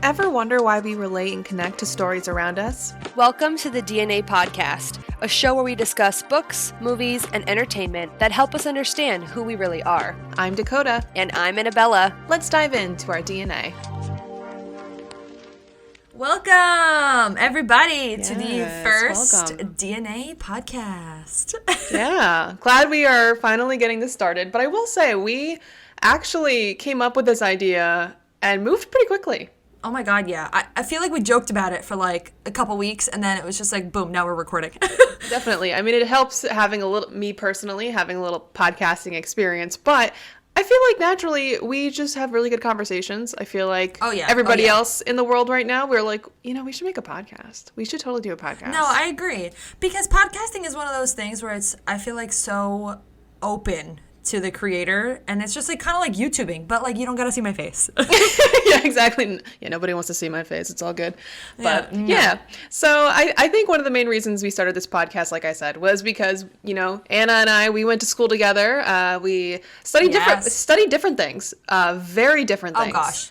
Ever wonder why we relate and connect to stories around us? Welcome to the DNA Podcast, a show where we discuss books, movies, and entertainment that help us understand who we really are. I'm Dakota. And I'm Annabella. Let's dive into our DNA. Welcome, everybody, to the first welcome. DNA Podcast. Yeah, glad we are finally getting this started. But I will say, we actually came up with this idea and moved pretty quickly. Oh my God, yeah. I feel like we joked about it for like a couple weeks, and then it was just like, boom, now we're recording. Definitely. I mean, it helps having me personally, having a little podcasting experience, but I feel like naturally we just have really good conversations. I feel like everybody else in the world right now, we're like, we should make a podcast. We should totally do a podcast. No, I agree. Because podcasting is one of those things where I feel like so open to the creator, and it's just like kind of like YouTubing, but like you don't gotta see my face. Yeah, exactly. Yeah, nobody wants to see my face. It's all good. But so I think one of the main reasons we started this podcast, like I said, was because Anna and I, we went to school together. We studied different things, very different things. Oh gosh.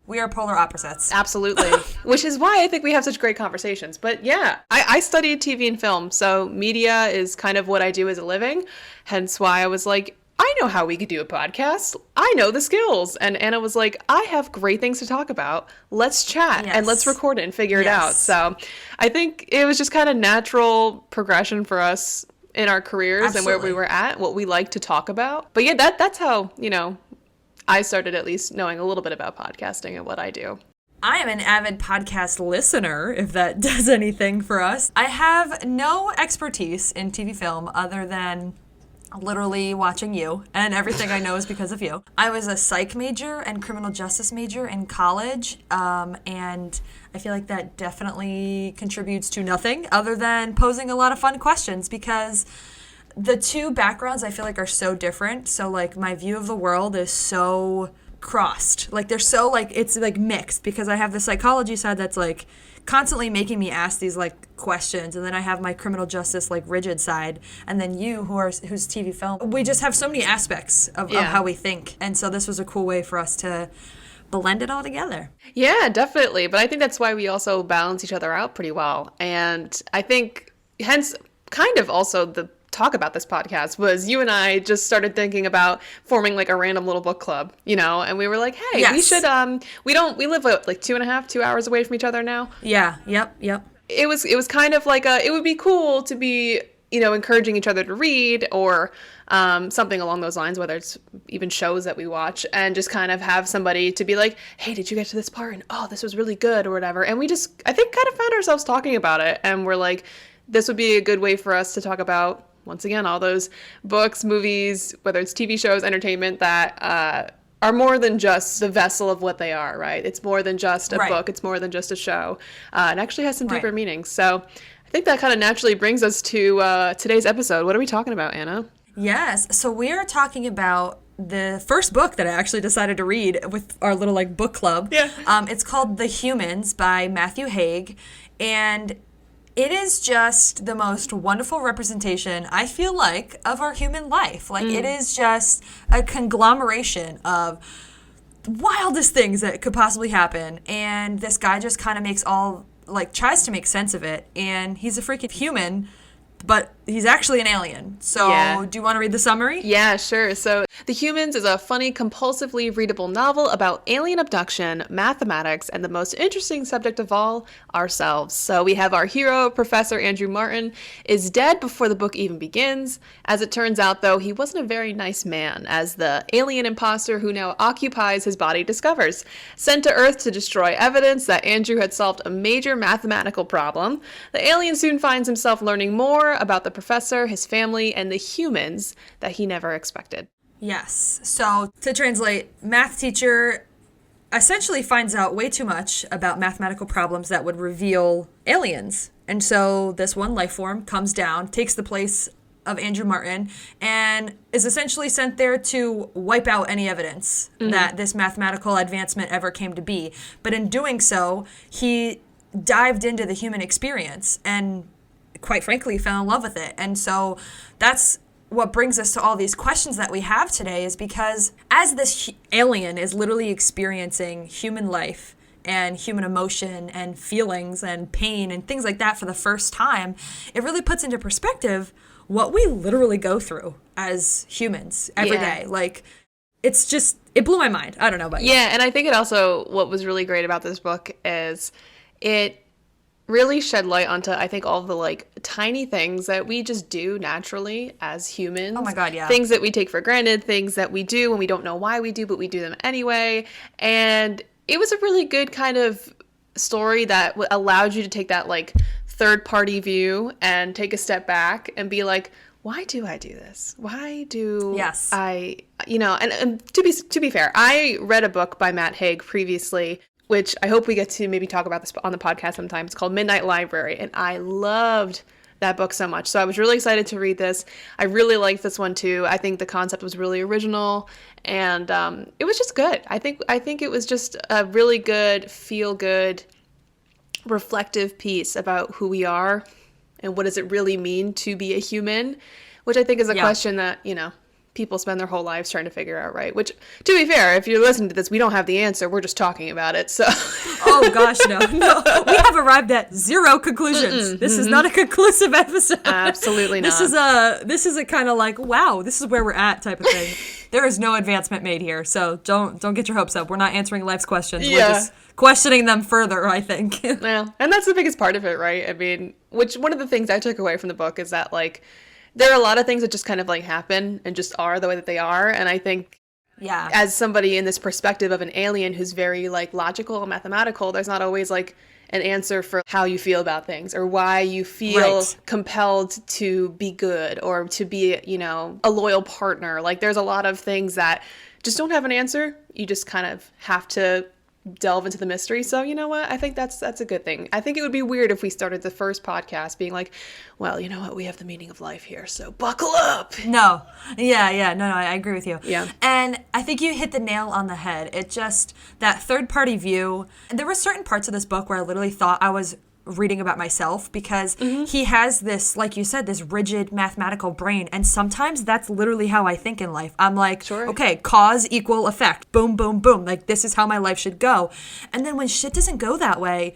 We are polar opposites. Absolutely. Which is why I think we have such great conversations. But yeah, I studied TV and film, so media is kind of what I do as a living. Hence why I was like, I know how we could do a podcast. I know the skills. And Anna was like, I have great things to talk about. Let's chat and let's record it and figure it out. So I think it was just kind of natural progression for us in our careers and where we were at, what we like to talk about. But yeah, that's how, I started at least knowing a little bit about podcasting and what I do. I am an avid podcast listener, if that does anything for us. I have no expertise in TV film other than literally watching you, and everything I know is because of you. I was a psych major and criminal justice major in college, and I feel like that definitely contributes to nothing other than posing a lot of fun questions, because the two backgrounds I feel like are so different. So like my view of the world is so crossed. Like they're so like, it's like mixed, because I have the psychology side that's like constantly making me ask these like questions, and then I have my criminal justice like rigid side, and then who's TV film. We just have so many aspects of how we think, and so this was a cool way for us to blend it all together. Yeah, definitely. But I think that's why we also balance each other out pretty well. And I think hence kind of also the talk about this podcast was you and I just started thinking about forming like a random little book club, and we were like, hey, we should, we live like 2 hours away from each other now. Yeah. Yep. It was kind of like it would be cool to be, encouraging each other to read or something along those lines, whether it's even shows that we watch, and just kind of have somebody to be like, hey, did you get to this part? And oh, this was really good or whatever. And we just, I think, kind of found ourselves talking about it. And we're like, this would be a good way for us to talk about, once again, all those books, movies, whether it's TV shows, entertainment that are more than just the vessel of what they are, right? It's more than just a book. It's more than just a show. It actually has some deeper meanings. So I think that kind of naturally brings us to today's episode. What are we talking about, Anna? Yes. So we are talking about the first book that I actually decided to read with our little like book club. Yeah. It's called The Humans by Matt Haig. And it is just the most wonderful representation, I feel like, of our human life. Like, it is just a conglomeration of the wildest things that could possibly happen. And this guy just kind of tries to make sense of it. And he's a freaking human, but he's actually an alien. So do you want to read the summary? Yeah, sure. So The Humans is a funny, compulsively readable novel about alien abduction, mathematics, and the most interesting subject of all, ourselves. So we have our hero, Professor Andrew Martin, is dead before the book even begins. As it turns out, though, he wasn't a very nice man, as the alien imposter who now occupies his body discovers. Sent to Earth to destroy evidence that Andrew had solved a major mathematical problem, the alien soon finds himself learning more about the professor, his family, and the humans that he never expected. Yes. So to translate, math teacher essentially finds out way too much about mathematical problems that would reveal aliens. And so this one life form comes down, takes the place of Andrew Martin, and is essentially sent there to wipe out any evidence that this mathematical advancement ever came to be. But in doing so, he dived into the human experience and quite frankly fell in love with it. And so that's what brings us to all these questions that we have today, is because as this alien is literally experiencing human life and human emotion and feelings and pain and things like that for the first time, it really puts into perspective what we literally go through as humans every day. Like, it's just, it blew my mind. I don't know about you. Yeah, and I think it also, what was really great about this book is it really shed light onto, I think, all the like tiny things that we just do naturally as humans. Oh my God, yeah. Things that we take for granted, things that we do when we don't know why we do, but we do them anyway. And it was a really good kind of story that allowed you to take that like third party view and take a step back and be like, why do I do this? Why do I, you know, and to be fair, I read a book by Matt Haig previously, which I hope we get to maybe talk about this on the podcast sometime. It's called Midnight Library, and I loved that book so much. So I was really excited to read this. I really liked this one too. I think the concept was really original, and it was just good. I think it was just a really good, feel-good, reflective piece about who we are and what does it really mean to be a human, which I think is a question that, you know, people spend their whole lives trying to figure out, right? Which, to be fair, if you're listening to this, we don't have the answer. We're just talking about it, so. Oh, gosh, no. We have arrived at zero conclusions. This is not a conclusive episode. Absolutely not. This is a kind of like, wow, this is where we're at type of thing. There is no advancement made here, so don't get your hopes up. We're not answering life's questions. We're just questioning them further, I think. Well, and that's the biggest part of it, right? I mean, which one of the things I took away from the book is that, like, there are a lot of things that just kind of like happen and just are the way that they are. And I think as somebody in this perspective of an alien who's very like logical and mathematical, there's not always like an answer for how you feel about things or why you feel compelled to be good or to be, you know, a loyal partner. Like there's a lot of things that just don't have an answer. You just kind of have to delve into the mystery. So you know what? I think that's a good thing. I think it would be weird if we started the first podcast being like, well, you know what? We have the meaning of life here, so buckle up. No. Yeah. No, I agree with you. Yeah. And I think you hit the nail on the head. It just, that third party view, there were certain parts of this book where I literally thought I was reading about myself because he has this, like you said, this rigid mathematical brain. And sometimes that's literally how I think in life. I'm like, okay, cause equal effect. Boom, boom, boom. Like this is how my life should go. And then when shit doesn't go that way,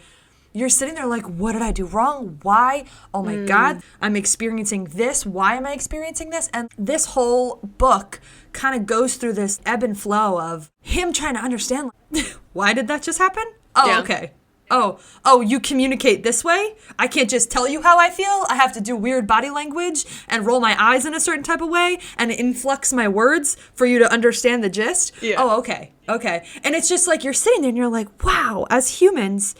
you're sitting there like, what did I do wrong? Why? Oh my God, I'm experiencing this. Why am I experiencing this? And this whole book kind of goes through this ebb and flow of him trying to understand, like, why did that just happen? Oh, okay. Oh, you communicate this way? I can't just tell you how I feel. I have to do weird body language and roll my eyes in a certain type of way and influx my words for you to understand the gist. Yeah. Oh, okay. And it's just like you're sitting there and you're like, wow, as humans,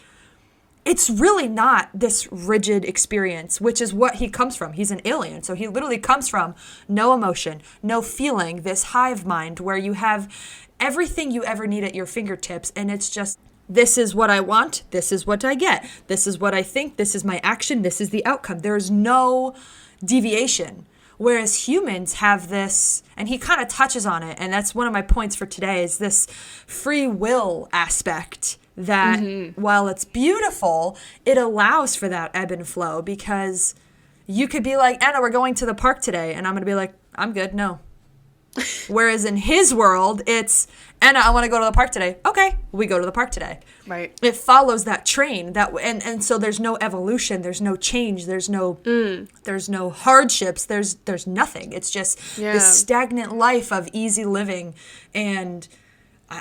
it's really not this rigid experience, which is what he comes from. He's an alien. So he literally comes from no emotion, no feeling, this hive mind where you have everything you ever need at your fingertips. And it's just, this is what I want. This is what I get. This is what I think. This is my action. This is the outcome. There's no deviation. Whereas humans have this, and he kind of touches on it, and that's one of my points for today, is this free will aspect that while it's beautiful, it allows for that ebb and flow because you could be like, Anna, we're going to the park today. And I'm going to be like, I'm good. No. Whereas in his world, it's, Anna, I want to go to the park today. Okay, we go to the park today. Right. It follows that train and so there's no evolution, there's no change, there's no hardships, there's nothing. It's just this stagnant life of easy living. And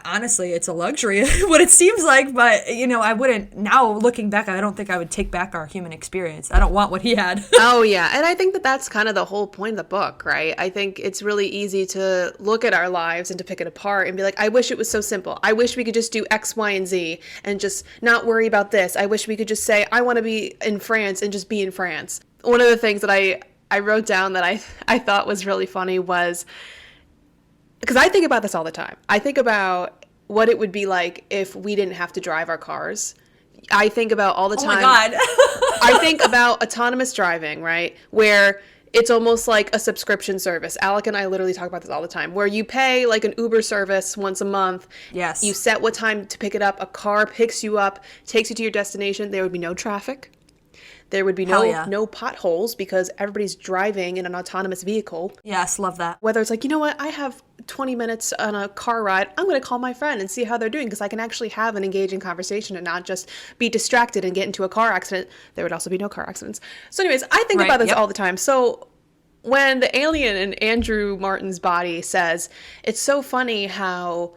honestly, it's a luxury, what it seems like, but, you know, I wouldn't, now looking back, I don't think I would take back our human experience. I don't want what he had. Oh, yeah. And I think that that's kind of the whole point of the book, right? I think it's really easy to look at our lives and to pick it apart and be like, I wish it was so simple. I wish we could just do X, Y, and Z and just not worry about this. I wish we could just say, I want to be in France and just be in France. One of the things that I wrote down that I thought was really funny was, because I think about this all the time. I think about what it would be like if we didn't have to drive our cars. I think about all the time. Oh my God. I think about autonomous driving, right? Where it's almost like a subscription service. Alec and I literally talk about this all the time, where you pay like an Uber service once a month. Yes. You set what time to pick it up. A car picks you up, takes you to your destination. There would be no traffic. There would be Hell yeah. no potholes because everybody's driving in an autonomous vehicle. Yes, love that. Whether it's like, you know what, I have 20 minutes on a car ride, I'm going to call my friend and see how they're doing because I can actually have an engaging conversation and not just be distracted and get into a car accident. There would also be no car accidents. So anyways, I think about this all the time. So when the alien in Andrew Martin's body says, it's so funny how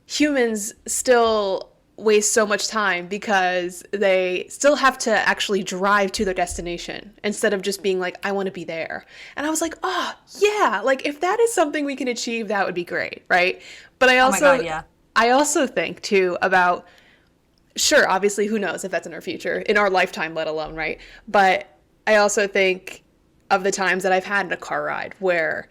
humans still waste so much time because they still have to actually drive to their destination instead of just being like, I want to be there. And I was like, oh yeah, like if that is something we can achieve, that would be great, right? But I also, oh my God, yeah. I also think too about, sure, obviously who knows if that's in our future, in our lifetime, let alone, right? But I also think of the times that I've had in a car ride where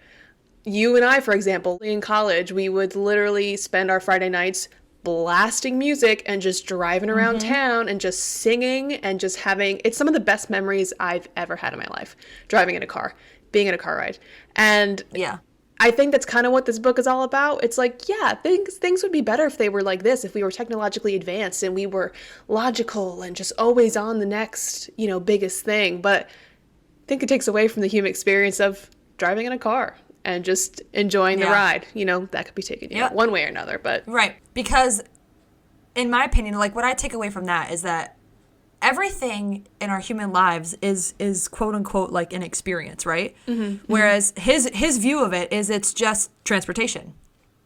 you and I, for example, in college, we would literally spend our Friday nights blasting music and just driving around town and just singing and just having, it's some of the best memories I've ever had in my life, driving in a car, being in a car ride. And Yeah. I think that's kind of what this book is all about. It's like, yeah, things would be better if they were like this, if we were technologically advanced and we were logical and just always on the next, biggest thing. But I think it takes away from the human experience of driving in a car and just enjoying the ride. That could be taken one way or another, but Right. Because in my opinion, like what I take away from that is that everything in our human lives is quote unquote like an experience, right? Whereas his view of it is it's just transportation.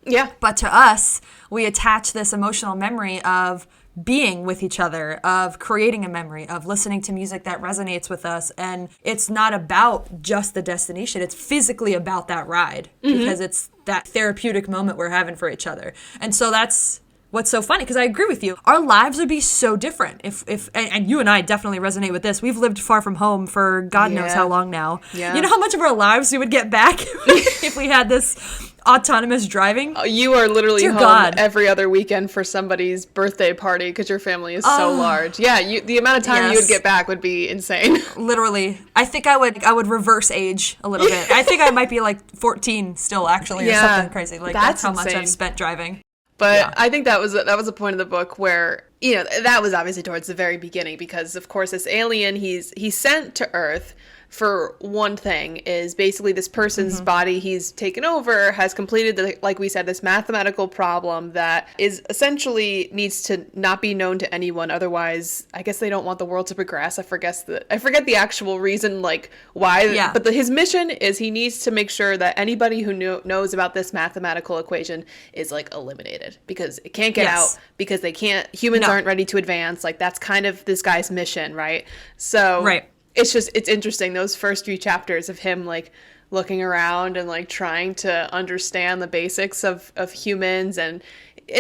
Yeah. But to us, we attach this emotional memory of being with each other, of creating a memory, of listening to music that resonates with us. And it's not about just the destination. It's physically about that ride because it's that therapeutic moment we're having for each other. And so that's what's so funny, because I agree with you. Our lives would be so different if and you and I definitely resonate with this. We've lived far from home for God knows how long now. Yeah. You know how much of our lives we would get back if we had this autonomous driving? You are literally Dear home God. every other weekend for somebody's birthday party because your family is so large. Yeah, the amount of time you would get back would be insane. Literally. I think I would reverse age a little bit. I think I might be like 14 still, actually, or something crazy. Like that's how much insane. I've spent driving. But I think that was a point of the book where, that was obviously towards the very beginning because, of course, this alien, he's sent to Earth for one thing, is basically this person's body he's taken over has completed, like we said, this mathematical problem that is essentially needs to not be known to anyone. Otherwise, I guess they don't want the world to progress. I forget the actual reason, like why. Yeah. But his mission is he needs to make sure that anybody who knows about this mathematical equation is like eliminated because it can't get out because they can't. Humans aren't ready to advance. Like that's kind of this guy's mission, right? So it's interesting, those first few chapters of him like looking around and like trying to understand the basics of humans and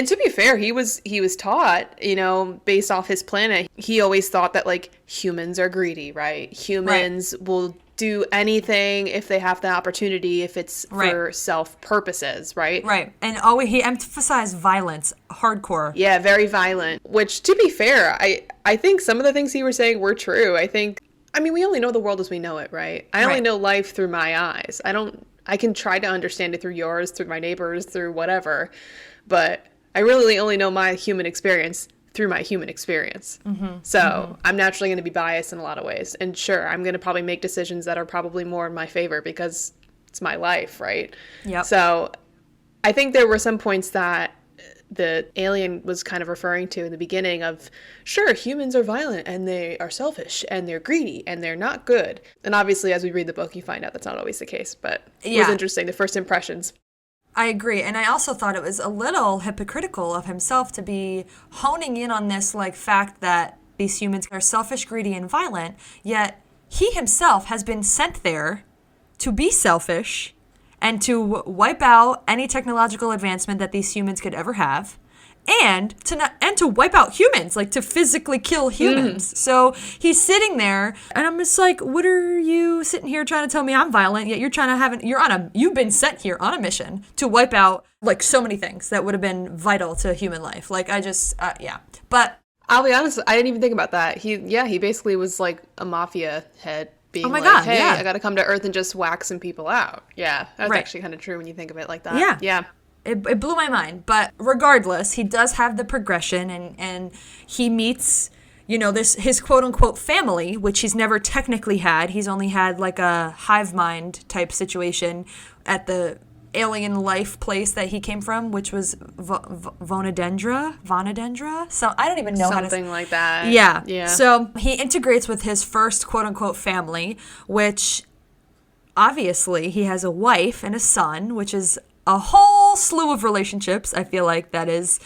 to be fair, he was taught, based off his planet, he always thought that like humans are greedy, right? Humans will do anything if they have the opportunity, if it's for self purposes, right? Right. And he emphasized violence, hardcore. Yeah, very violent, which to be fair, I think some of the things he was saying were true. We only know the world as we know it, right? I only know life through my eyes. I can try to understand it through yours, through my neighbors, through whatever, but I really only know my human experience through my human experience. So I'm naturally going to be biased in a lot of ways. And sure, I'm going to probably make decisions that are probably more in my favor because it's my life, right? Yep. So I think there were some points that the alien was kind of referring to in the beginning of, sure, humans are violent and they are selfish and they're greedy and they're not good. And obviously, as we read the book, you find out that's not always the case. But it was interesting, the first impressions. I agree. And I also thought it was a little hypocritical of himself to be honing in on this like fact that these humans are selfish, greedy, and violent, yet he himself has been sent there to be selfish and to wipe out any technological advancement that these humans could ever have, and to wipe out humans, like to physically kill humans. So he's sitting there, and I'm just like, what are you sitting here trying to tell me I'm violent? Yet you've been sent here on a mission to wipe out like so many things that would have been vital to human life. Like I just, But I'll be honest, I didn't even think about that. He basically was like a mafia head. Being God, hey, I got to come to Earth and just whack some people out. Yeah, that's actually kind of true when you think of it like that. Yeah. It blew my mind. But regardless, he does have the progression and he meets, this his quote unquote family, which he's never technically had. He's only had like a hive mind type situation at the alien life place that he came from, which was Vonadendra. So I don't even know something like that. Yeah. So he integrates with his first quote unquote family, which obviously he has a wife and a son, which is a whole slew of relationships. I feel like that is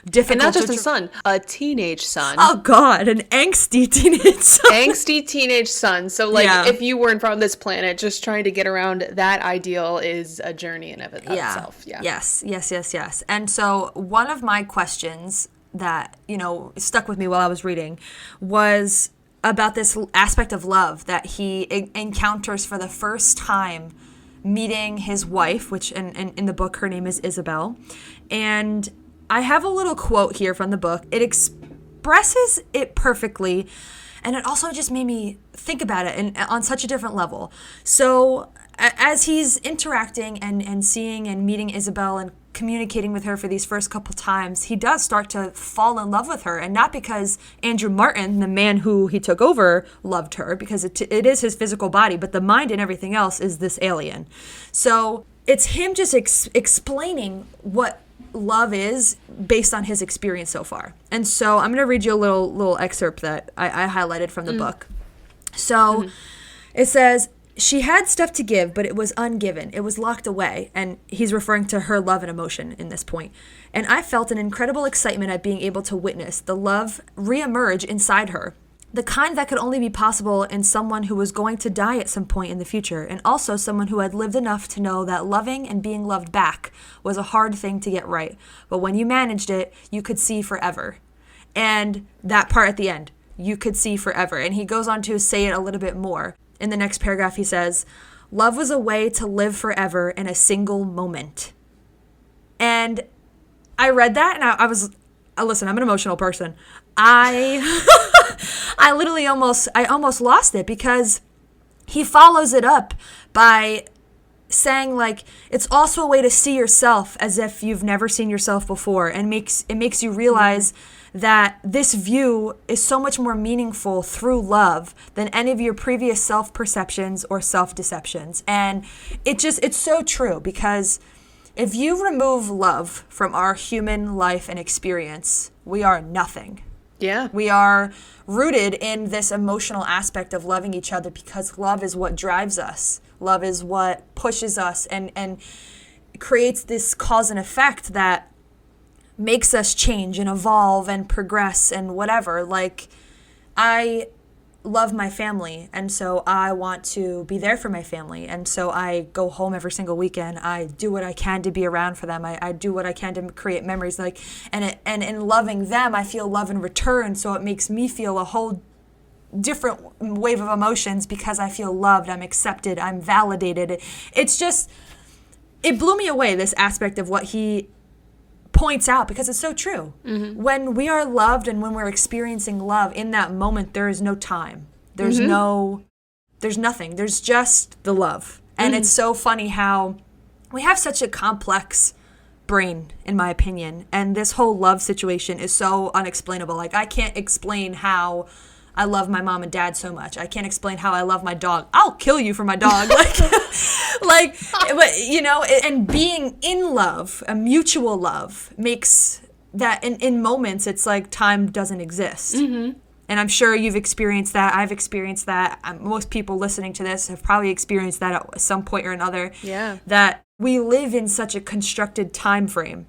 difficult. And not just a son, a teenage son. Oh God, an angsty teenage son. Angsty teenage son. So if you weren't from this planet, just trying to get around that ideal is a journey in of itself. Yeah. Yes. And so one of my questions that, stuck with me while I was reading was about this aspect of love that he encounters for the first time meeting his wife, which in the book, her name is Isabel. And I have a little quote here from the book. It expresses it perfectly, and it also just made me think about it on such a different level. So as he's interacting and seeing and meeting Isabel and communicating with her for these first couple times, he does start to fall in love with her. And not because Andrew Martin, the man who he took over, loved her, because it is his physical body, but the mind and everything else is this alien. So it's him just explaining what love is based on his experience so far. And so I'm going to read you a little excerpt that I highlighted from the book. So it says, "She had stuff to give, but it was ungiven. It was locked away." And he's referring to her love and emotion in this point. "And I felt an incredible excitement at being able to witness the love reemerge inside her. The kind that could only be possible in someone who was going to die at some point in the future, and also someone who had lived enough to know that loving and being loved back was a hard thing to get right. But when you managed it, you could see forever." And that part at the end, you could see forever. And he goes on to say it a little bit more. In the next paragraph, he says, "Love was a way to live forever in a single moment." And I read that and I was, listen, I'm an emotional person. I literally almost lost it, because he follows it up by saying, like, it's also a way to see yourself as if you've never seen yourself before, and it makes you realize that this view is so much more meaningful through love than any of your previous self-perceptions or self-deceptions. And it's so true, because if you remove love from our human life and experience, we are nothing. Yeah. We are rooted in this emotional aspect of loving each other, because love is what drives us. Love is what pushes us and creates this cause and effect that makes us change and evolve and progress and whatever. Like, I love my family, and so I want to be there for my family, and so I go home every single weekend. I do what I can to be around for them. I do what I can to create memories, like, and in loving them, I feel love in return, so it makes me feel a whole different wave of emotions, because I feel loved, I'm accepted, I'm validated. It's just, it blew me away, this aspect of what he points out, because it's so true. Mm-hmm. When we are loved and when we're experiencing love, in that moment, there is no time. There's there's nothing. There's just the love. And it's so funny how we have such a complex brain, in my opinion. And this whole love situation is so unexplainable. Like, I can't explain how I love my mom and dad so much. I can't explain how I love my dog. I'll kill you for my dog. But, and being in love, a mutual love, makes that in moments, it's like time doesn't exist. Mm-hmm. And I'm sure you've experienced that. I've experienced that. Most people listening to this have probably experienced that at some point or another. Yeah. That we live in such a constructed time frame,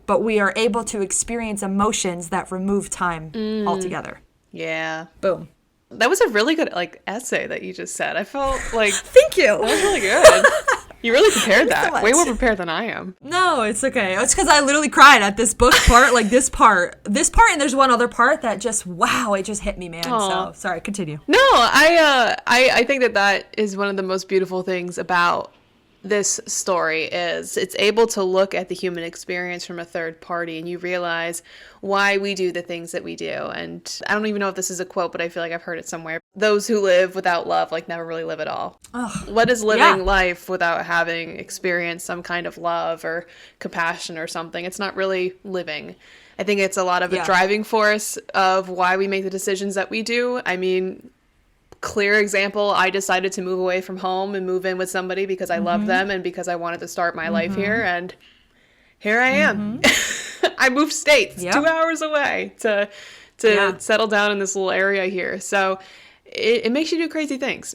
but we are able to experience emotions that remove time altogether. Yeah. Boom. That was a really good essay that you just said. I felt like Thank you. That was really good. You really prepared that. So way more prepared than I am. No, it's okay. It's because I literally cried at this book part, this part, and there's one other part that just, wow, it just hit me, man. Aww. So sorry, continue. No, I think that is one of the most beautiful things about this story is it's able to look at the human experience from a third party, and you realize why we do the things that we do. And I don't even know if this is a quote, but I feel like I've heard it somewhere. Those who live without love never really live at all. Ugh. What is living life without having experienced some kind of love or compassion or something? It's not really living. I think it's a lot of a driving force of why we make the decisions that we do. I mean, clear example, I decided to move away from home and move in with somebody because I love them and because I wanted to start my life here, and here I am. I moved states 2 hours away to settle down in this little area here. So it makes you do crazy things.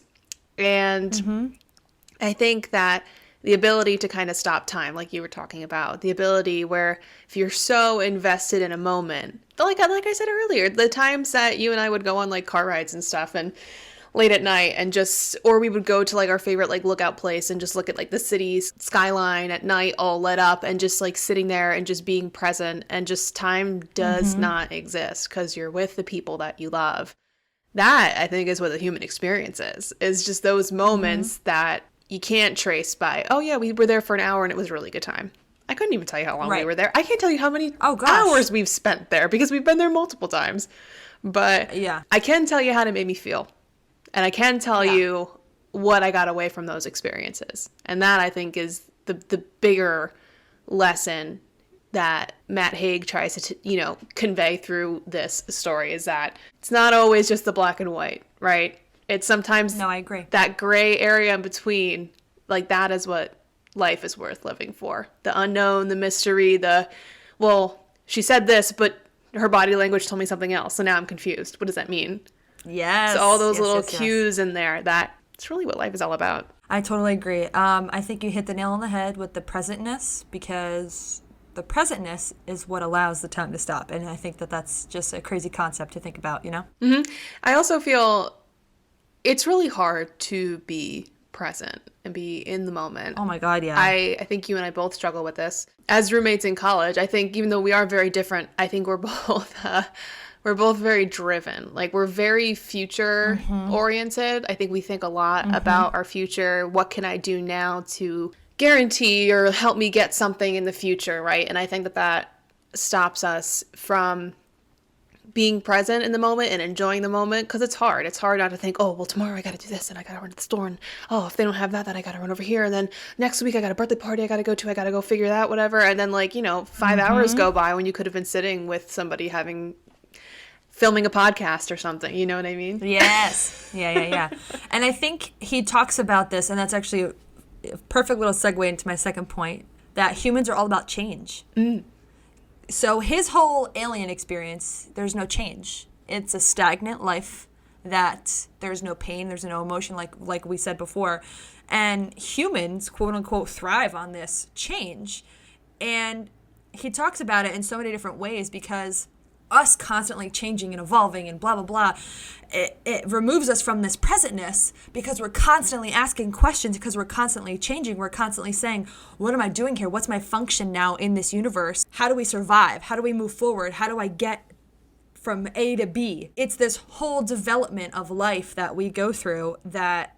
And I think that the ability to kind of stop time, like you were talking about, the ability where if you're so invested in a moment, like I said earlier, the times that you and I would go on like car rides and stuff and late at night and just, or we would go to like our favorite like lookout place and just look at like the city's skyline at night all lit up and just like sitting there and just being present, and just time does not exist because you're with the people that you love. That I think is what the human experience is just those moments that you can't trace by, oh yeah, we were there for an hour and it was a really good time. I couldn't even tell you how long we were there. I can't tell you how many hours we've spent there because we've been there multiple times. But I can tell you how it made me feel. And I can tell you what I got away from those experiences. And that, I think, is the bigger lesson that Matt Haig tries to, convey through this story, is that it's not always just the black and white, right? It's sometimes I agree. That gray area in between, like that is what life is worth living for. The unknown, the mystery, she said this, but her body language told me something else. So now I'm confused. What does that mean? Yes. So all those little cues in there, that's really what life is all about. I totally agree. I think you hit the nail on the head with the presentness, because the presentness is what allows the time to stop. And I think that that's just a crazy concept to think about, I also feel it's really hard to be present and be in the moment. Oh my God, yeah. I think you and I both struggle with this. As roommates in college, I think even though we are very different, I think we're both very driven. Like, we're very future oriented. I think we think a lot about our future. What can I do now to guarantee or help me get something in the future, right? And I think that stops us from being present in the moment and enjoying the moment, because it's hard. It's hard not to think, oh, well, tomorrow I got to do this and I got to run to the store, and oh, if they don't have that, then I got to run over here, and then next week I got a birthday party I got to go figure that, whatever. And then 5 hours go by when you could have been sitting with somebody filming a podcast or something, you know what I mean? Yes. Yeah. And I think he talks about this, and that's actually a perfect little segue into my second point, that humans are all about change. So his whole alien experience, there's no change. It's a stagnant life that there's no pain, there's no emotion, like we said before. And humans, quote unquote, thrive on this change. And he talks about it in so many different ways, because us constantly changing and evolving and blah, blah, blah, it removes us from this presentness, because we're constantly asking questions, because we're constantly changing. We're constantly saying, what am I doing here? What's my function now in this universe? How do we survive? How do we move forward? How do I get from A to B? It's this whole development of life that we go through that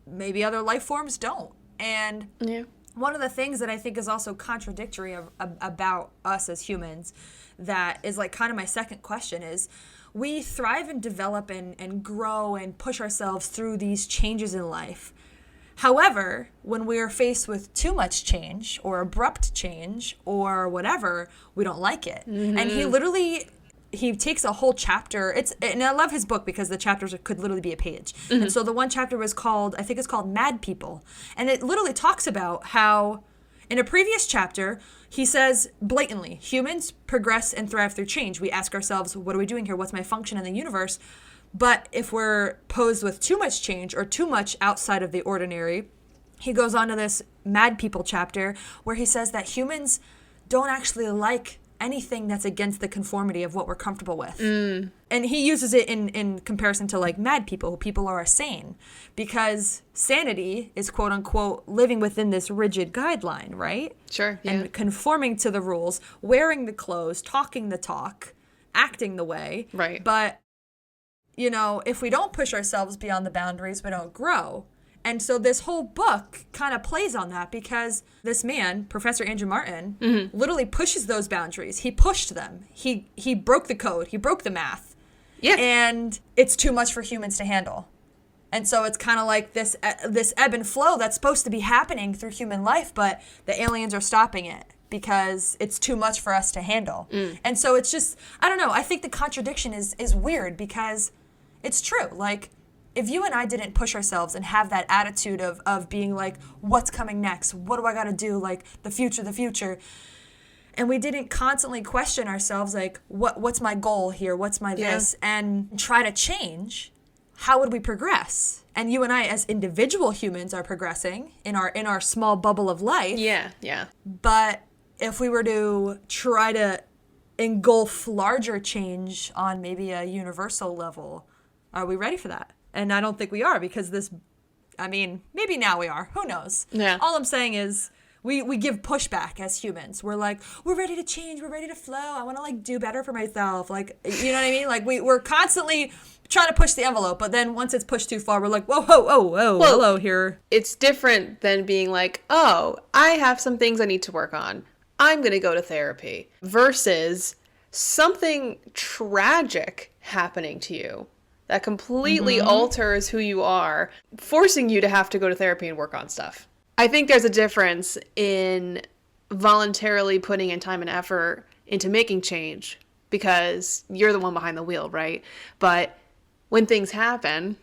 maybe other life forms don't. And one of the things that I think is also contradictory about us as humans, that is kind of my second question, is we thrive and develop and grow and push ourselves through these changes in life. However, when we are faced with too much change or abrupt change or whatever, we don't like it. And he takes a whole chapter. And I love his book because the chapters could literally be a page. And so the one chapter was called, I think it's called Mad People. And it literally talks about how in a previous chapter, he says blatantly, humans progress and thrive through change. We ask ourselves, what are we doing here? What's my function in the universe? But if we're posed with too much change or too much outside of the ordinary, he goes on to this Mad People chapter where he says that humans don't actually like anything that's against the conformity of what we're comfortable with. And he uses it in comparison to mad people who are sane, because sanity is quote unquote living within this rigid guideline, right? Sure. Yeah. And conforming to the rules, wearing the clothes, talking the talk, acting the way. Right. But, if we don't push ourselves beyond the boundaries, we don't grow. And so this whole book kind of plays on that, because this man, Professor Andrew Martin, literally pushes those boundaries. He pushed them. He broke the code. He broke the math. Yeah. And it's too much for humans to handle. And so it's kind of like this ebb and flow that's supposed to be happening through human life, but the aliens are stopping it. because it's too much for us to handle. And so it's just, I don't know, I think the contradiction is weird because it's true. Like, if you and I didn't push ourselves and have that attitude of being like, what's coming next? What do I got to do? Like, the future. And we didn't constantly question ourselves, like, what's my goal here? What's my this? And try to change, how would we progress? And you and I as individual humans are progressing in our small bubble of life. Yeah. But if we were to try to engulf larger change on maybe a universal level, are we ready for that? And I don't think we are, because maybe now we are. Who knows? Yeah. All I'm saying is we give pushback as humans. We're like, we're ready to change. We're ready to flow. I want to, like, do better for myself. Like, you know what I mean? Like, we're constantly trying to push the envelope. But then once it's pushed too far, we're like, whoa, hello here. It's different than being like, oh, I have some things I need to work on. I'm going to go to therapy. Versus something tragic happening to you that completely alters who you are, forcing you to have to go to therapy and work on stuff. I think there's a difference in voluntarily putting in time and effort into making change, because you're the one behind the wheel, right? But when things happen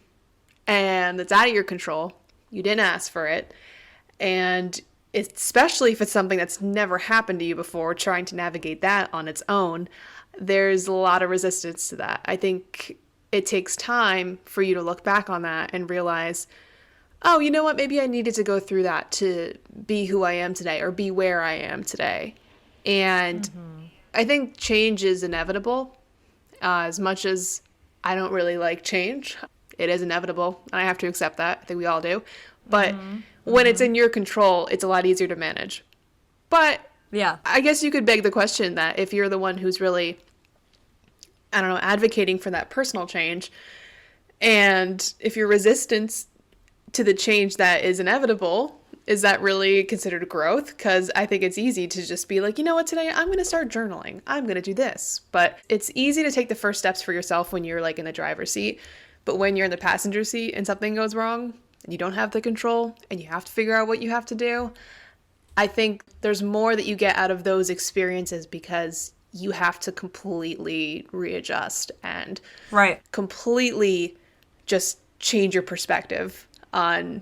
and it's out of your control, you didn't ask for it, and especially if it's something that's never happened to you before, trying to navigate that on its own, there's a lot of resistance to that. I think it takes time for you to look back on that and realize, oh, you know what? Maybe I needed to go through that to be who I am today, or be where I am today. And I think change is inevitable. As much as I don't really like change, it is inevitable. And I have to accept that. I think we all do. But when it's in your control, it's a lot easier to manage. But Yeah. I guess you could beg the question that if you're the one who's really, I don't know, advocating for that personal change, and if your resistance to the change that is inevitable, is that really considered growth? Because I think it's easy to just be like, you know what, today I'm going to start journaling. I'm going to do this. But it's easy to take the first steps for yourself when you're like in the driver's seat. But when you're in the passenger seat and something goes wrong and you don't have the control and you have to figure out what you have to do, I think there's more that you get out of those experiences, because you have to completely readjust and completely just change your perspective on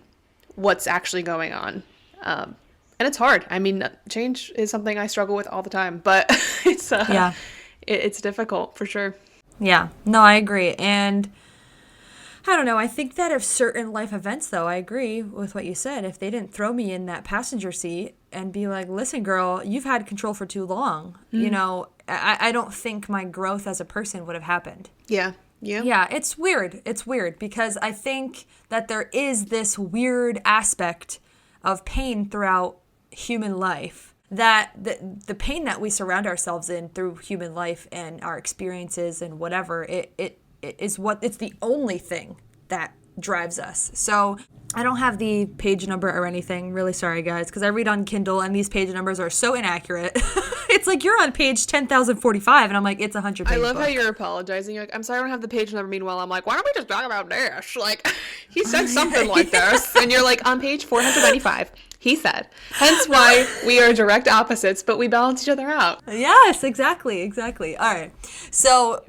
what's actually going on. And it's hard. I mean, change is something I struggle with all the time, but it's difficult for sure. Yeah, no, I agree. And I don't know, I think that if certain life events, though, I agree with what you said, if they didn't throw me in that passenger seat and be like, listen, girl, you've had control for too long, you know, I don't think my growth as a person would have happened. Yeah. Yeah, it's weird. It's weird because I think that there is this weird aspect of pain throughout human life, that the pain that we surround ourselves in through human life and our experiences and whatever, it's the only thing that drives us. So I don't have the page number or anything. Really sorry, guys, because I read on Kindle and these page numbers are so inaccurate. It's like you're on page 10,045 and I'm like, it's a 100 page I love book. how you're apologizing. You're like, I'm sorry I don't have the page number. Meanwhile, I'm like, why don't we just talk about this? Like, he said something like this. And you're like, on page 495, he said. Hence why we are direct opposites, but we balance each other out. Yes, exactly. All right. So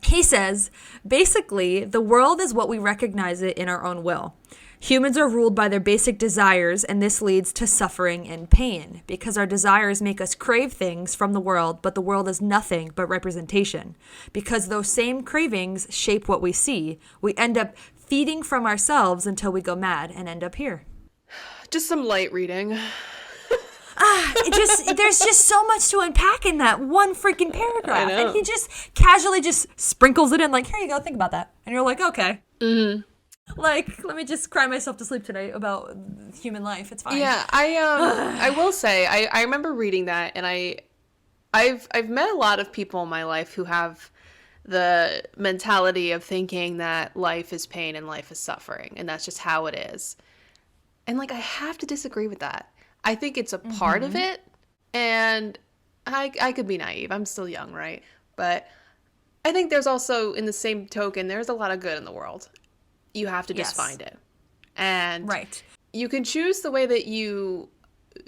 he says, basically, the world is what we recognize it in our own will. Humans are ruled by their basic desires, and this leads to suffering and pain, because our desires make us crave things from the world, but the world is nothing but representation. Because those same cravings shape what we see, we end up feeding from ourselves until we go mad and end up here. Just some light reading. There's just so much to unpack in that one freaking paragraph. I know. And he just casually just sprinkles it in like, here you go, think about that. And you're like, okay. Mm-hmm. Like, let me just cry myself to sleep tonight about human life. It's fine. Yeah, I will say, I remember reading that, and I've met a lot of people in my life who have the mentality of thinking that life is pain and life is suffering, and that's just how it is. And like, I have to disagree with that. I think it's a part of it, and I could be naive. I'm still young, right? But I think there's also, in the same token, there's a lot of good in the world. You have to just find it. And you can choose the way that you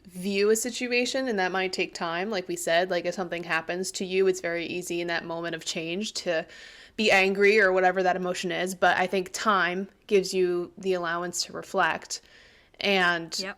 view a situation, and that might take time. Like we said, like if something happens to you, it's very easy in that moment of change to be angry or whatever that emotion is. But I think time gives you the allowance to reflect and Yep.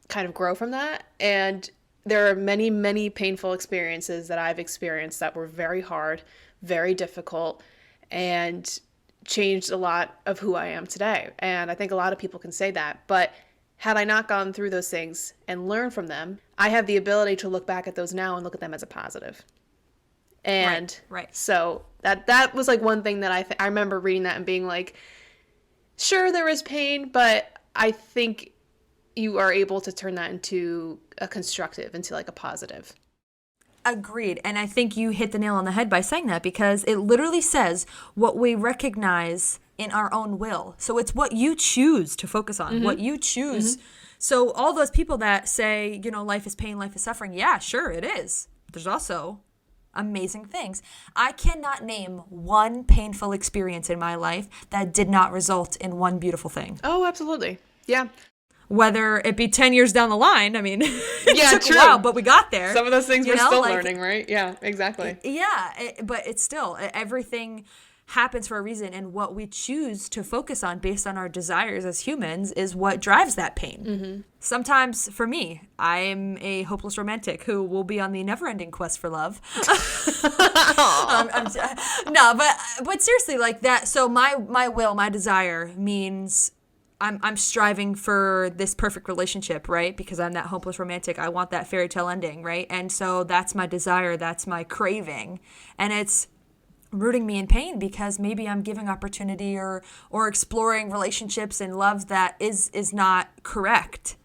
kind of grow from that. And there are many, many painful experiences that I've experienced that were very hard, very difficult, and changed a lot of who I am today. And I think a lot of people can say that. But had I not gone through those things and learned from them, I have the ability to look back at those now and look at them as a positive. And Right. so that was like one thing that I remember reading that and being like, sure, there is pain, but I think you are able to turn that into a constructive, into like a positive. Agreed. And I think you hit the nail on the head by saying that, because it literally says what we recognize in our own will. So it's what you choose to focus on, what you choose. So all those people that say, you know, life is pain, life is suffering. Yeah, sure, it is. There's also amazing things. I cannot name one painful experience in my life that did not result in one beautiful thing. Oh, absolutely. Yeah. Whether it be 10 years down the line, I mean, it Yeah, took true. a while, but we got there. Some of those things You we're know, still like- learning, right? Yeah, exactly. Yeah, but it's still, everything happens for a reason, and what we choose to focus on based on our desires as humans is what drives that pain. Sometimes, for me, I'm a hopeless romantic who will be on the never-ending quest for love. No, but seriously, like that. So my will, my desire means I'm striving for this perfect relationship, right? Because I'm that hopeless romantic. I want that fairy tale ending, right? And so that's my desire. That's my craving. And it's rooting me in pain because maybe I'm giving opportunity or exploring relationships and love that is not correct.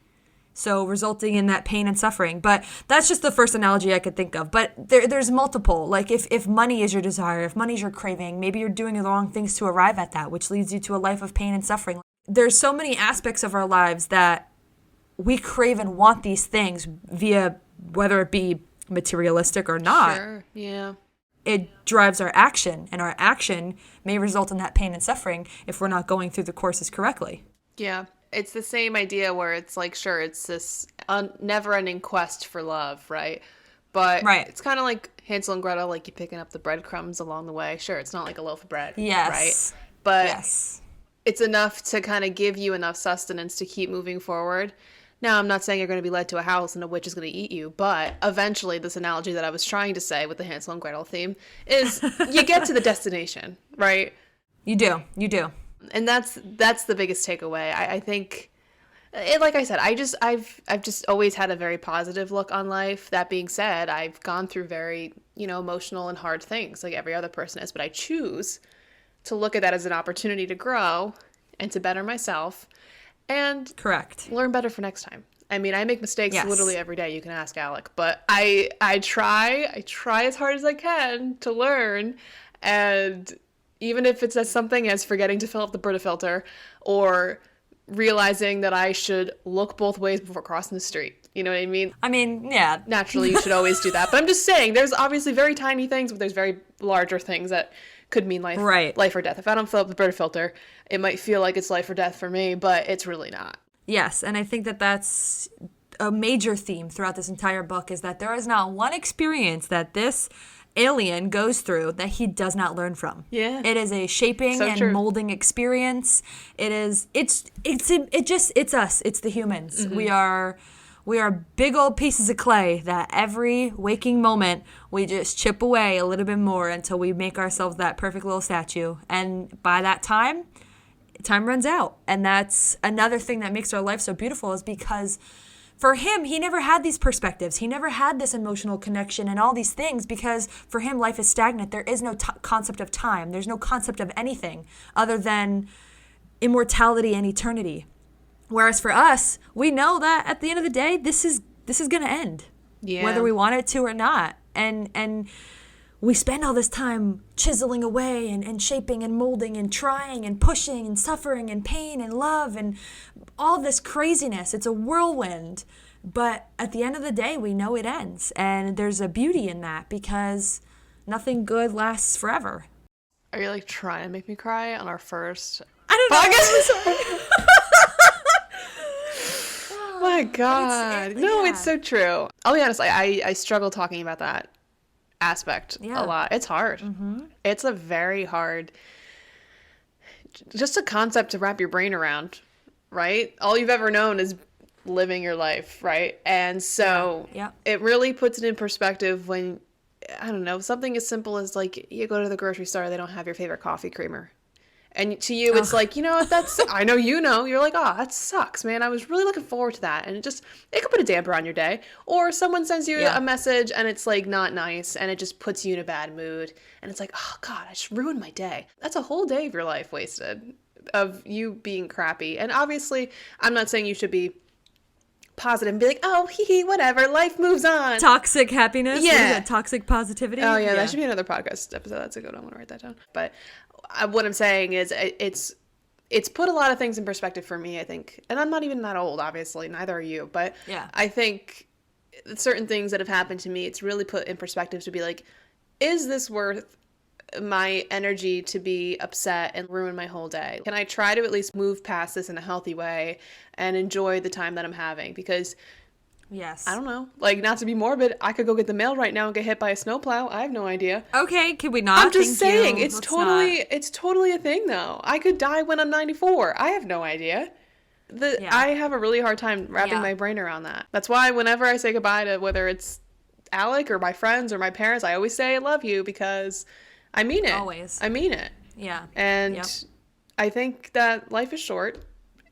So resulting in that pain and suffering. But that's just the first analogy I could think of. But there's multiple. Like if money is your desire, if money is your craving, maybe you're doing the wrong things to arrive at that, which leads you to a life of pain and suffering. There's so many aspects of our lives that we crave and want these things via whether it be materialistic or not. Sure. Yeah. It drives our action, and our action may result in that pain and suffering if we're not going through the courses correctly. Yeah. It's the same idea where it's like, sure, it's this never-ending quest for love, right? But Right. it's kind of like Hansel and Gretel, like you picking up the breadcrumbs along the way. Sure, it's not like a loaf of bread, Yes. right? But Yes. it's enough to kind of give you enough sustenance to keep moving forward. Now, I'm not saying you're going to be led to a house and a witch is going to eat you, but eventually this analogy that I was trying to say with the Hansel and Gretel theme is you get to the destination, right? You do. You do. And that's the biggest takeaway. I think, like I said, I've just always had a very positive look on life. That being said, I've gone through very, emotional and hard things like every other person is, but I choose to look at that as an opportunity to grow and to better myself and Correct. learn better for next time. I mean, I make mistakes Yes. literally every day. You can ask Alec, but I try as hard as I can to learn. And even if it's as something as forgetting to fill up the Brita filter or realizing that I should look both ways before crossing the street. You know what I mean? I mean, yeah. Naturally, you should always do that. But I'm just saying, there's obviously very tiny things, but there's very larger things that could mean life or death. If I don't fill up the Brita filter, it might feel like it's life or death for me, but it's really not. Yes, and I think that that's a major theme throughout this entire book is that there is not one experience that this alien goes through that he does not learn from. Yeah. It is a shaping So and true. molding experience. It's us. It's the humans. Mm-hmm. We are big old pieces of clay that every waking moment we just chip away a little bit more until we make ourselves that perfect little statue. And by that time runs out. And that's another thing that makes our life so beautiful is because for him, he never had these perspectives. He never had this emotional connection and all these things because for him, life is stagnant. There is no concept of time. There's no concept of anything other than immortality and eternity. Whereas for us, we know that at the end of the day, this is going to end, whether we want it to or not. And we spend all this time chiseling away and shaping and molding and trying and pushing and suffering and pain and love and all this craziness. It's a whirlwind. But at the end of the day, we know it ends. And there's a beauty in that because nothing good lasts forever. Are you like trying to make me cry on our first I don't know. podcast? my God. No, it's so true. I'll be honest, I struggle talking about that aspect a lot. It's hard. It's a very hard, just a concept to wrap your brain around, right? All you've ever known is living your life, right? And so it really puts it in perspective when, I don't know, something as simple as like you go to the grocery store, they don't have your favorite coffee creamer. And to you, it's like, you know, that's, I know, you know, you're like, oh, that sucks, man. I was really looking forward to that. And it could put a damper on your day. Or someone sends you a message and it's like not nice and it just puts you in a bad mood. And it's like, oh God, I just ruined my day. That's a whole day of your life wasted of you being crappy. And obviously, I'm not saying you should be positive and be like, oh, hee, whatever, life moves on. Toxic happiness? Yeah. What is that, toxic positivity? Oh, yeah, that should be another podcast episode. That's a good one. I'm going to write that down. But what I'm saying is it's put a lot of things in perspective for me, I think. And I'm not even that old, obviously. Neither are you. But I think certain things that have happened to me, it's really put in perspective to be like, is this worth my energy to be upset and ruin my whole day? Can I try to at least move past this in a healthy way and enjoy the time that I'm having? Because I don't know, like, not to be morbid, I could go get the mail right now and get hit by a snowplow. I have no idea. Okay, can we not? I'm just saying, it's totally a thing though. I could die when I'm 94. I have no idea. I have a really hard time wrapping my brain around that. That's why whenever I say goodbye to whether it's Alec or my friends or my parents, I always say I love you, because I mean it. Always. I mean it. Yeah. And I think that life is short.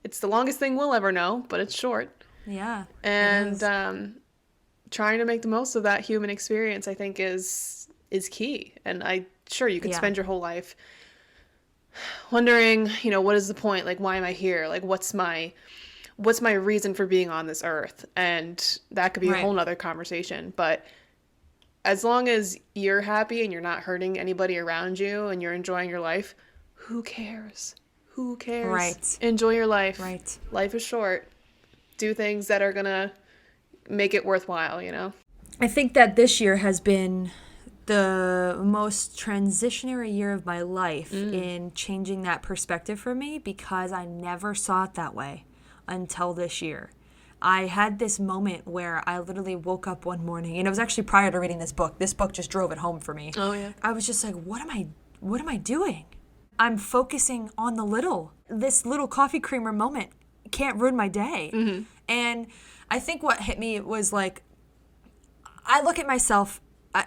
It's the longest thing we'll ever know, but it's short. Yeah. And trying to make the most of that human experience, I think, is key. And you could spend your whole life wondering, you know, what is the point? Like, why am I here? Like, what's my reason for being on this earth? And that could be a whole nother conversation. But as long as you're happy and you're not hurting anybody around you and you're enjoying your life, who cares? Who cares? Right. Enjoy your life. Right. Life is short. Do things that are going to make it worthwhile, you know? I think that this year has been the most transitionary year of my life in changing that perspective for me, because I never saw it that way until this year. I had this moment where I literally woke up one morning, and it was actually prior to reading this book. This book just drove it home for me. Oh, yeah. I was just like, what am I doing? I'm focusing on this little coffee creamer moment can't ruin my day. Mm-hmm. And I think what hit me was like, I look at myself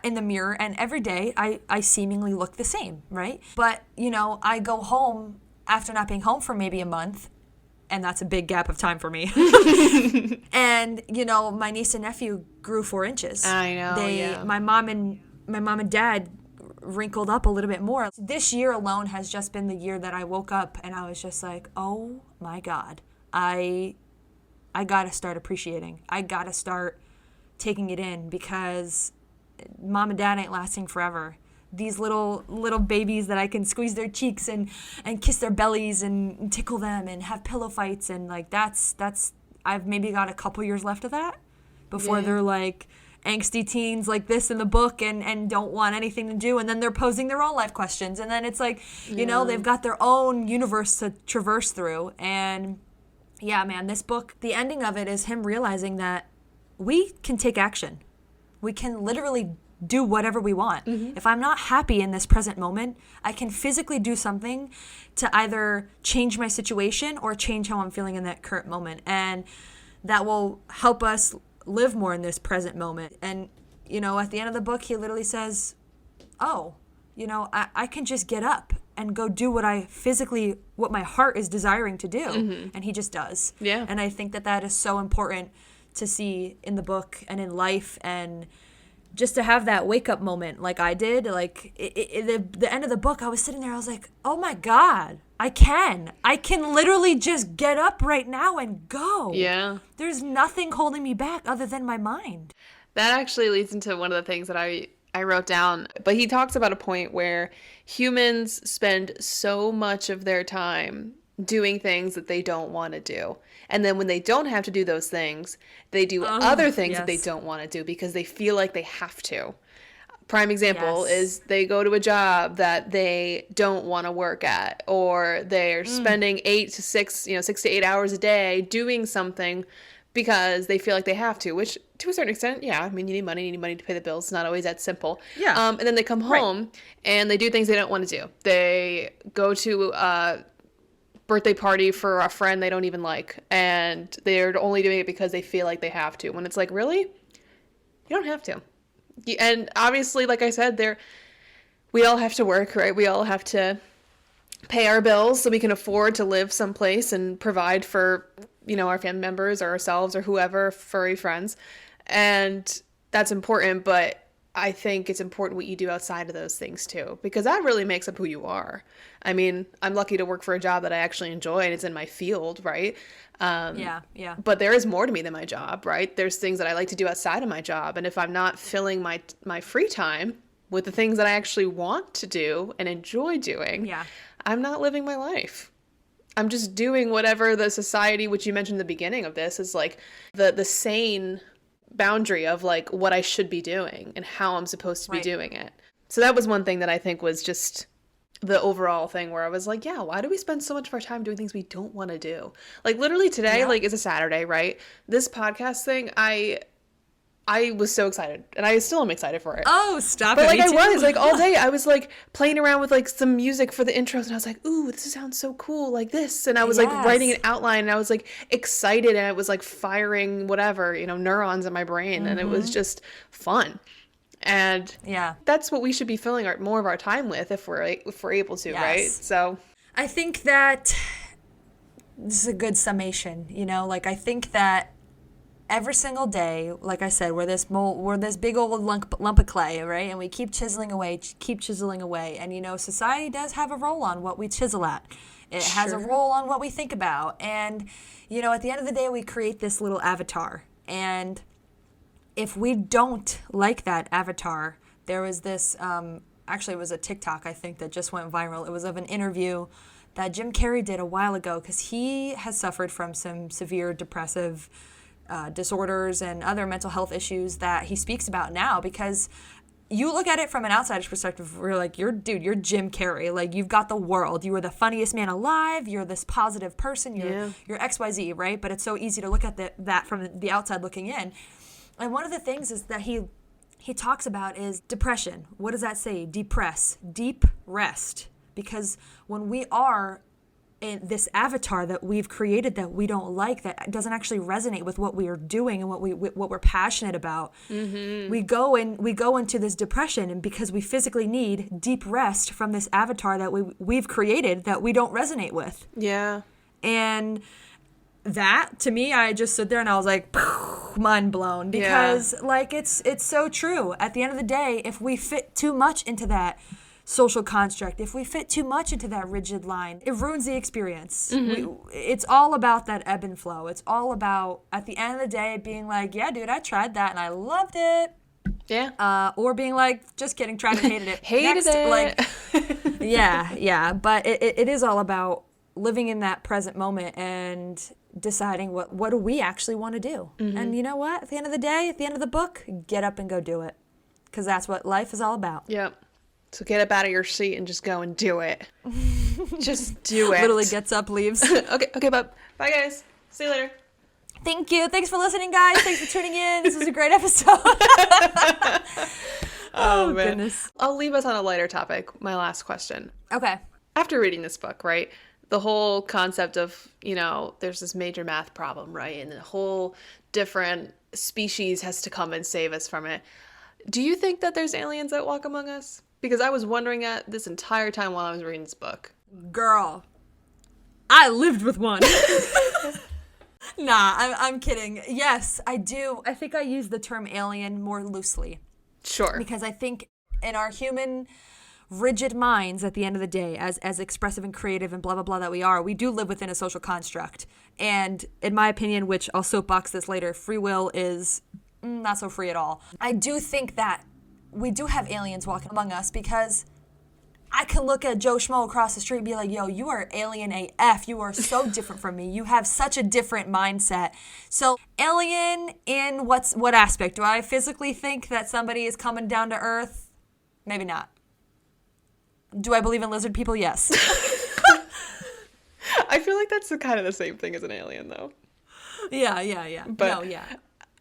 in the mirror, and every day I seemingly look the same, right? But, you know, I go home after not being home for maybe a month, and that's a big gap of time for me. And, you know, my niece and nephew grew 4 inches. I know, My mom and dad wrinkled up a little bit more. This year alone has just been the year that I woke up and I was just like, oh my God, I gotta start appreciating. I gotta start taking it in, because mom and dad ain't lasting forever. These little babies that I can squeeze their cheeks and kiss their bellies and tickle them and have pillow fights, and like that's I've maybe got a couple years left of that before they're like angsty teens like this in the book and don't want anything to do, and then they're posing their own life questions, and then it's like, you know, they've got their own universe to traverse through. And yeah, man, this book, the ending of it is him realizing that we can take action. We can literally do whatever we want. Mm-hmm. If I'm not happy in this present moment, I can physically do something to either change my situation or change how I'm feeling in that current moment. And that will help us live more in this present moment. And, you know, at the end of the book, he literally says, oh, you know, I can just get up and go do what my heart is desiring to do. Mm-hmm. And he just does. Yeah. And I think that is so important to see in the book and in life, and just to have that wake up moment like I did. Like the end of the book, I was sitting there, I was like, oh my God, I can literally just get up right now and go. Yeah. There's nothing holding me back other than my mind. That actually leads into one of the things that I wrote down, but he talks about a point where humans spend so much of their time doing things that they don't want to do. And then when they don't have to do those things, they do other things that they don't want to do because they feel like they have to. Prime example is they go to a job that they don't want to work at, or they're spending 6 to 8 hours a day doing something because they feel like they have to, which to a certain extent, yeah, I mean, you need money to pay the bills. It's not always that simple. Yeah. And then they come home and they do things they don't want to do. They go to a birthday party for a friend they don't even like, and they're only doing it because they feel like they have to. When it's like, really? You don't have to. And obviously, like I said, we all have to work, right? We all have to pay our bills so we can afford to live someplace and provide for, our family members or ourselves or whoever, furry friends. And that's important, but I think it's important what you do outside of those things too, because that really makes up who you are. I mean, I'm lucky to work for a job that I actually enjoy and it's in my field, right? Yeah. But there is more to me than my job, right? There's things that I like to do outside of my job. And if I'm not filling my free time with the things that I actually want to do and enjoy doing, I'm not living my life. I'm just doing whatever the society, which you mentioned at the beginning of this, is like the sane boundary of like what I should be doing and how I'm supposed to be doing it. So that was one thing that I think was just the overall thing where I was like, yeah, why do we spend so much of our time doing things we don't want to do? Like literally today, like it's a Saturday, right? This podcast thing, I was so excited, and I still am excited for it. Oh, stop but it. But like Me I too. was like all day, I was like playing around with like some music for the intros, and I was like, ooh, this sounds so cool, like this. And I was like writing an outline, and I was like excited, and it was like firing whatever, neurons in my brain, and it was just fun. And that's what we should be filling more of our time with if we're able to, right? So I think that this is a good summation. Like I think that every single day, like I said, we're this big old lump of clay, right? And we keep chiseling away. And, society does have a role on what we chisel at. It has a role on what we think about. And, at the end of the day, we create this little avatar. And if we don't like that avatar, there was this, actually it was a TikTok, I think, that just went viral. It was of an interview that Jim Carrey did a while ago because he has suffered from some severe depressive disorders and other mental health issues that he speaks about now, because you look at it from an outsider's perspective, we're like, you're Jim Carrey, like you've got the world, you are the funniest man alive, you're this positive person, you're XYZ, right? But it's so easy to look at that from the outside looking in. And one of the things is that he talks about is depression. What does that say? Depress, deep rest, because when we are in this avatar that we've created that we don't like, that doesn't actually resonate with what we are doing and what we're passionate about, we go into this depression, and because we physically need deep rest from this avatar that we've created that we don't resonate with. And that, to me, I just stood there and I was like, mind blown, because like it's so true. At the end of the day, if we fit too much into that social construct, if we fit too much into that rigid line, it ruins the experience. It's all about that ebb and flow. It's all about, at the end of the day, being like, yeah, dude, I tried that and I loved it. Or being like, just kidding, tried and hated it. Hated it. Like, yeah. But it is all about living in that present moment and deciding what do we actually want to do. And you know what? At the end of the day, at the end of the book, get up and go do it. Because that's what life is all about. Yep. So get up out of your seat and just go and do it. Just do it. Literally gets up, leaves. Okay, bye guys. See you later. Thank you. Thanks for listening, guys. Thanks for tuning in. This was a great episode. Oh, man. Goodness. I'll leave us on a lighter topic. My last question. Okay. After reading this book, right, the whole concept of, there's this major math problem, right, and a whole different species has to come and save us from it. Do you think that there's aliens that walk among us? Because I was wondering that this entire time while I was reading this book. Girl, I lived with one. Nah, I'm kidding. Yes, I do. I think I use the term alien more loosely. Sure. Because I think in our human rigid minds, at the end of the day, as expressive and creative and blah, blah, blah that we are, we do live within a social construct. And in my opinion, which I'll soapbox this later, free will is not so free at all. I do think that we do have aliens walking among us, because I can look at Joe Schmo across the street and be like, yo, you are alien AF. You are so different from me. You have such a different mindset. So alien in what aspect? Do I physically think that somebody is coming down to Earth? Maybe not. Do I believe in lizard people? Yes. I feel like that's kind of the same thing as an alien, though. Yeah. But no, yeah.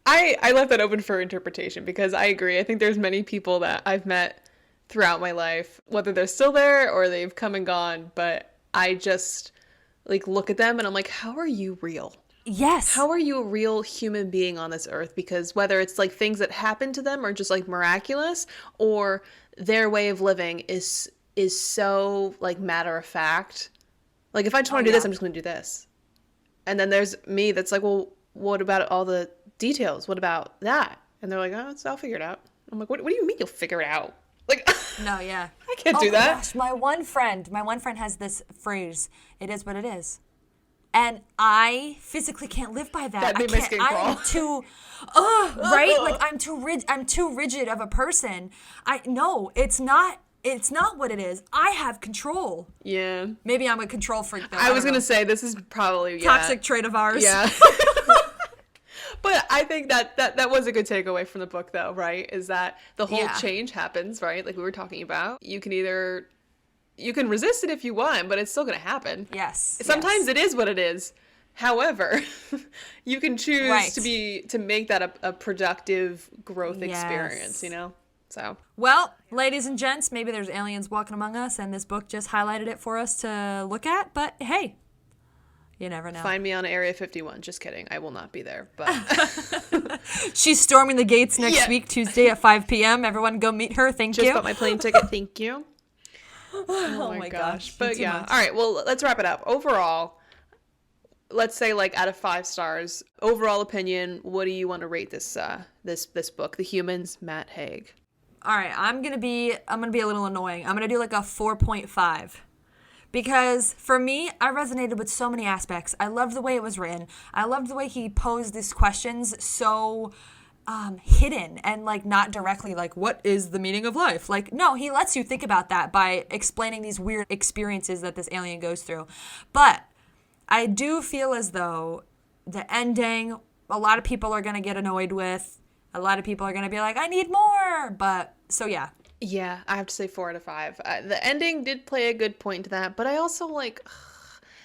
I left that open for interpretation because I agree. I think there's many people that I've met throughout my life, whether they're still there or they've come and gone, but I just like look at them and I'm like, how are you real? Yes. How are you a real human being on this earth? Because whether it's like things that happen to them are just like miraculous, or their way of living is so like matter of fact. Like if I just want to do this, I'm just going to do this. And then there's me that's like, well, what about all the details? What about that? And they're like, oh, I'll figure it out. I'm like, what do you mean you'll figure it out? Like, No, yeah. I can't do that. Gosh, my one friend has this phrase, it is what it is. And I physically can't live by that. That made my skin crawl. I'm too, right? Like I'm too rigid of a person. It's not what it is. I have control. Yeah. Maybe I'm a control freak though. I was going to say, this is probably, toxic trait of ours. Yeah. But I think that was a good takeaway from the book, though, right? Is that the whole change happens, right? Like we were talking about. You can resist it if you want, but it's still going to happen. Yes. Sometimes it is what it is. However, you can choose Right. to make that a productive growth experience, you know? So. Well, ladies and gents, maybe there's aliens walking among us, and this book just highlighted it for us to look at. But hey, you never know. Find me on Area 51. Just kidding. I will not be there. But She's storming the gates next week, Tuesday at 5 p.m. Everyone go meet her. Thank you. just bought my plane ticket. Thank you. Oh my gosh. But too yeah. much. All right. Well, let's wrap it up. Overall, let's say like out of 5 stars, overall opinion, what do you want to rate this this book, The Humans, Matt Haig? All right, I'm gonna be a little annoying. I'm gonna do like a 4.5. Because for me, I resonated with so many aspects. I loved the way it was written. I loved the way he posed these questions so hidden and like not directly like, what is the meaning of life? Like, no, he lets you think about that by explaining these weird experiences that this alien goes through. But I do feel as though the ending, a lot of people are going to get annoyed with. A lot of people are going to be like, I need more. But so, yeah. Yeah, I have to say 4 out of 5. The ending did play a good point to that, but I also like,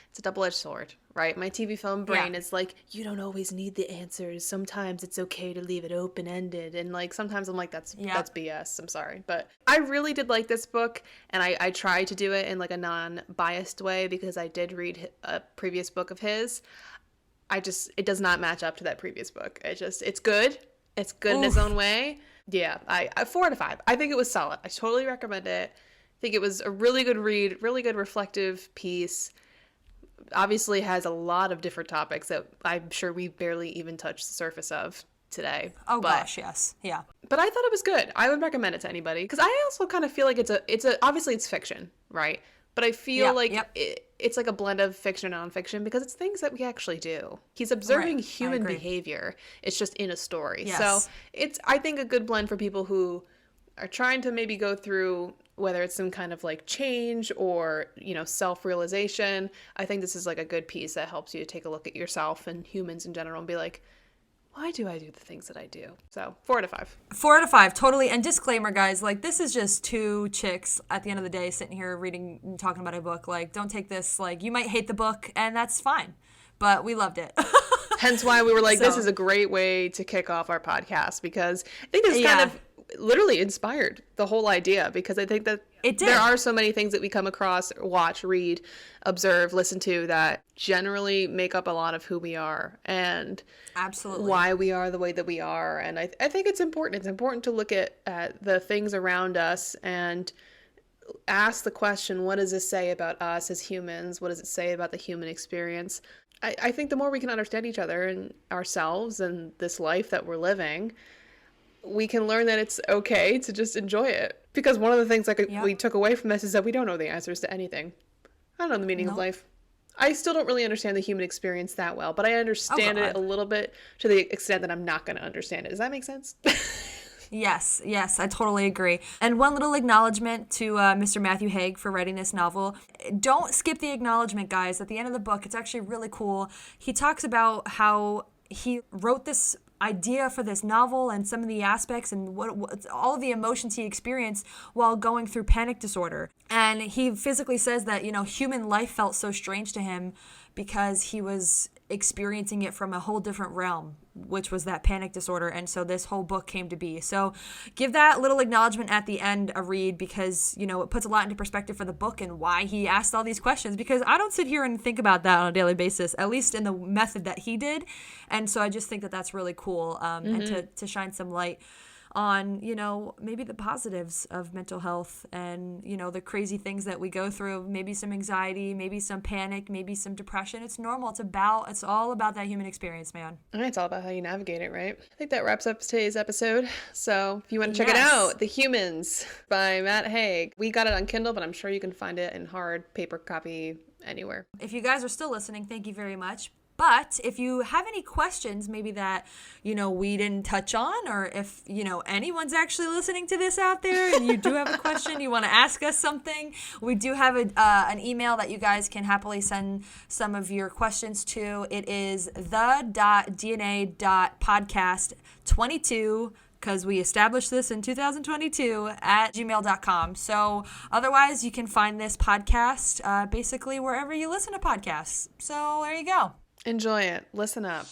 it's a double-edged sword, right? My TV film brain is like, you don't always need the answers. Sometimes it's okay to leave it open-ended. And like, sometimes I'm like, that's BS. I'm sorry. But I really did like this book, and I tried to do it in like a non-biased way because I did read a previous book of his. It does not match up to that previous book. It's good. It's good in its own way. Yeah, I 4 out of 5. I think it was solid. I totally recommend it. I think it was a really good read, really good reflective piece. Obviously has a lot of different topics that I'm sure we barely even touched the surface of today. Oh gosh, yes. Yeah. But I thought it was good. I would recommend it to anybody because I also kind of feel like it's obviously it's fiction, right? But I feel it's like a blend of fiction and nonfiction because it's things that we actually do. He's observing human behavior. It's just in a story. Yes. So it's, I think, a good blend for people who are trying to maybe go through, whether it's some kind of like change or, self-realization. I think this is like a good piece that helps you to take a look at yourself and humans in general and be like, why do I do the things that I do? So 4 out of 5. 4 out of 5, totally. And disclaimer, guys, like this is just 2 chicks at the end of the day sitting here reading and talking about a book. Like, don't take this, like, you might hate the book and that's fine, but we loved it. Hence why we were like, this is a great way to kick off our podcast because I think this kind of literally inspired the whole idea because I think that there are so many things that we come across, watch, read, observe, listen to that generally make up a lot of who we are and absolutely why we are the way that we are. And I think it's important. It's important to look at the things around us and ask the question, what does this say about us as humans? What does it say about the human experience? I think the more we can understand each other and ourselves and this life that we're living, we can learn that it's okay to just enjoy it. Because one of the things we took away from this is that we don't know the answers to anything. I don't know the meaning of life. I still don't really understand the human experience that well, but I understand it a little bit to the extent that I'm not going to understand it. Does that make sense? Yes, I totally agree. And one little acknowledgement to Mr. Matthew Haig for writing this novel. Don't skip the acknowledgement, guys. At the end of the book, it's actually really cool. He talks about how he wrote this idea for this novel and some of the aspects and what all of the emotions he experienced while going through panic disorder. And he physically says that, human life felt so strange to him because he was experiencing it from a whole different realm, which was that panic disorder. And so this whole book came to be. So give that little acknowledgement at the end a read, because, it puts a lot into perspective for the book and why he asked all these questions, because I don't sit here and think about that on a daily basis, at least in the method that he did. And so I just think that that's really cool, and to shine some light on, maybe the positives of mental health and, the crazy things that we go through, maybe some anxiety, maybe some panic, maybe some depression. It's normal. It's all about that human experience, man. And it's all about how you navigate it, right? I think that wraps up today's episode. So if you want to check it Yes. out, The Humans by Matt Haig. We got it on Kindle, but I'm sure you can find it in hard paper copy anywhere. If you guys are still listening, thank you very much. But if you have any questions, maybe that, we didn't touch on, or if, anyone's actually listening to this out there and you do have a question, you want to ask us something, we do have an email that you guys can happily send some of your questions to. It is the.dna.podcast22, because we established this in 2022, at gmail.com. So otherwise, you can find this podcast basically wherever you listen to podcasts. So there you go. Enjoy it. Listen up.